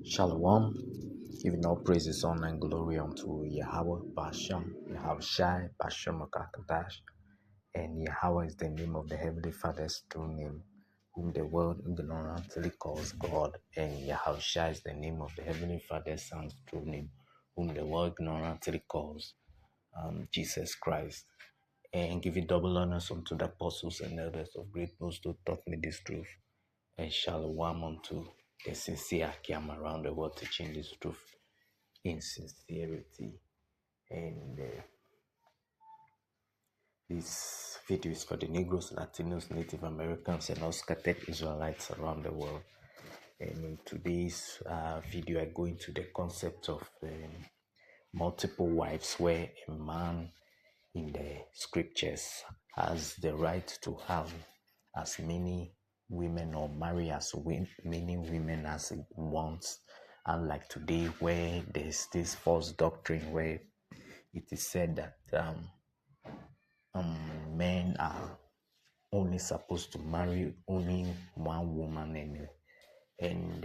Shalom, giving all praises, honor, and glory unto Yahweh, Bashem, Yahushai, Bashem, Kakadash, and Yahweh is the name of the Heavenly Father's true name, whom the world ignorantly calls God, and Yahushai is the name of the Heavenly Father's Son's true name, whom the world ignorantly calls Jesus Christ. And giving double honors unto the apostles and elders of great posts who taught me this truth, and shalom unto the sincere Akiam around the world teaching this truth in sincerity. And this video is for the Negroes, Latinos, Native Americans, and all scattered Israelites around the world. And in today's video, I go into the concept of multiple wives, where a man in the scriptures has the right to have as many women or marry as many women as he wants. Unlike today, where there's this false doctrine where it is said that men are only supposed to marry only one woman, and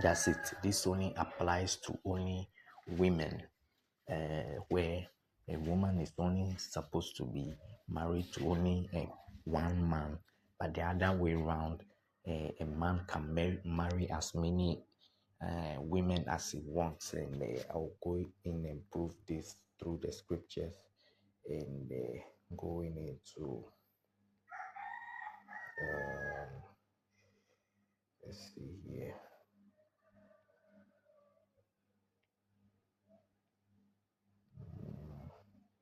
that's it. This only applies to only women, where a woman is only supposed to be married to only one man, but the other way around, a man can marry as many women as he wants. And I'll go in and prove this through the scriptures, and going into let's see here.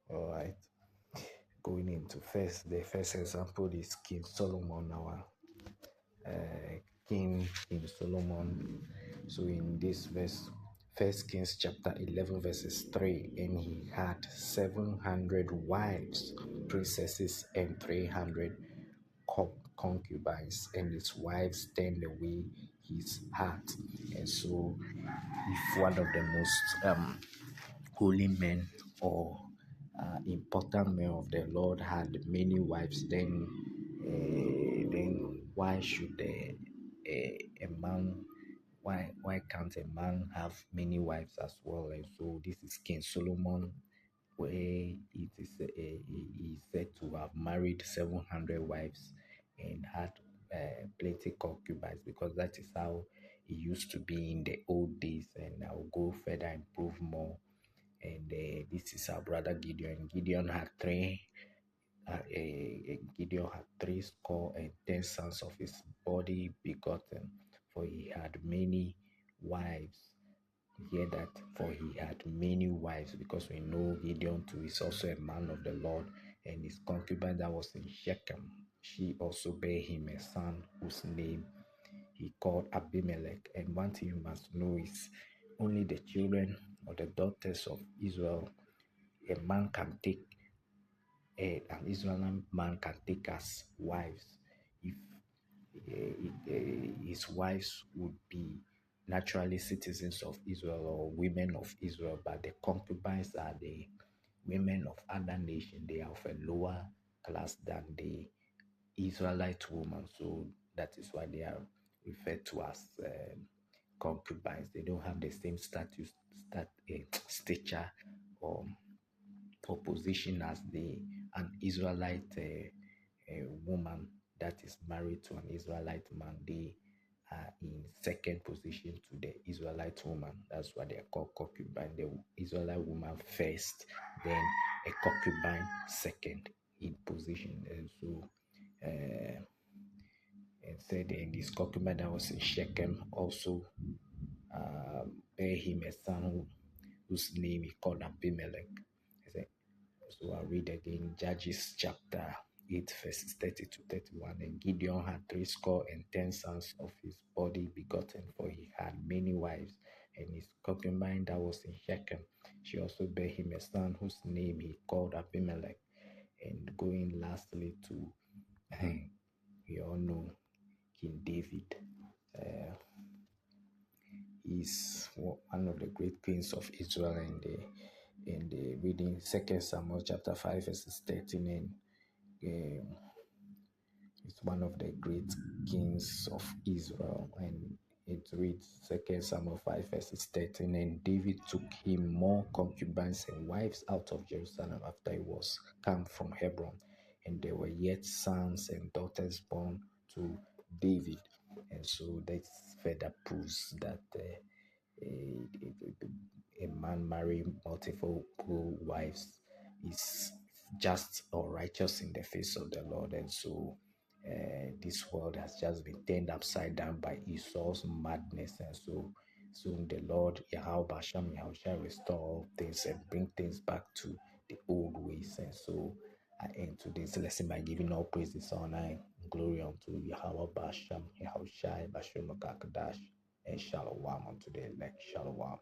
All right, going into the first example is King Solomon, our King Solomon. So in this verse, First Kings chapter 11 verses 3, and he had 700 wives, princesses, and 300 concubines, and his wives turned away his heart. And so, if one of the most holy men or important men of the Lord had many wives, then why should a man, why can't a man have many wives as well? And so this is King Solomon, where it is he is said to have married 700 wives and had plenty concubines, because that is how it used to be in the old days. And I'll go further and prove more. And this is our brother Gideon. Gideon had 70 sons of his body begotten, for he had many wives. Hear that, for he had many wives, because we know Gideon too is also a man of the Lord, and his concubine that was in Shechem, she also bare him a son whose name he called Abimelech. And one thing you must know is only the children or the daughters of Israel a man can take, an Israeli man can take as wives, if his wives would be naturally citizens of Israel or women of Israel, but the concubines are the women of other nations. They are of a lower class than the Israelite woman, so that is why they are referred to as concubines. They don't have the same stature or position as an Israelite woman that is married to an Israelite man. They are in second position to the Israelite woman. That's why they are called concubine. The Israelite woman first, then a concubine second in position. And so, and said, and this concubine that was in Shechem also bare him a son whose name he called Abimelech. So I'll read again Judges chapter 8, verses 30 to 31. And Gideon had 70 sons of his body begotten, for he had many wives. And his concubine that was in Shechem, she also bare him a son whose name he called Abimelech. And going lastly to, we all know King David. He's one of the great kings of Israel, and the reading 2 Samuel chapter 5 verses 13, and it's one of the great kings of Israel, and It reads 2 Samuel 5 verses 13. And David took him more concubines and wives out of Jerusalem after he was come from Hebron. And there were yet sons and daughters born to David. And so that further proves that a man marrying multiple wives is just or righteous in the face of the Lord. And so this world has just been turned upside down by Esau's madness. And so soon the Lord Yahweh Basham shall restore all things and bring things back to the old ways. And so I end today's lesson by giving all praises, honor, and glory unto Yahweh Basham Yahushai Basham Kakadash and Shalom unto the elect. Shalom.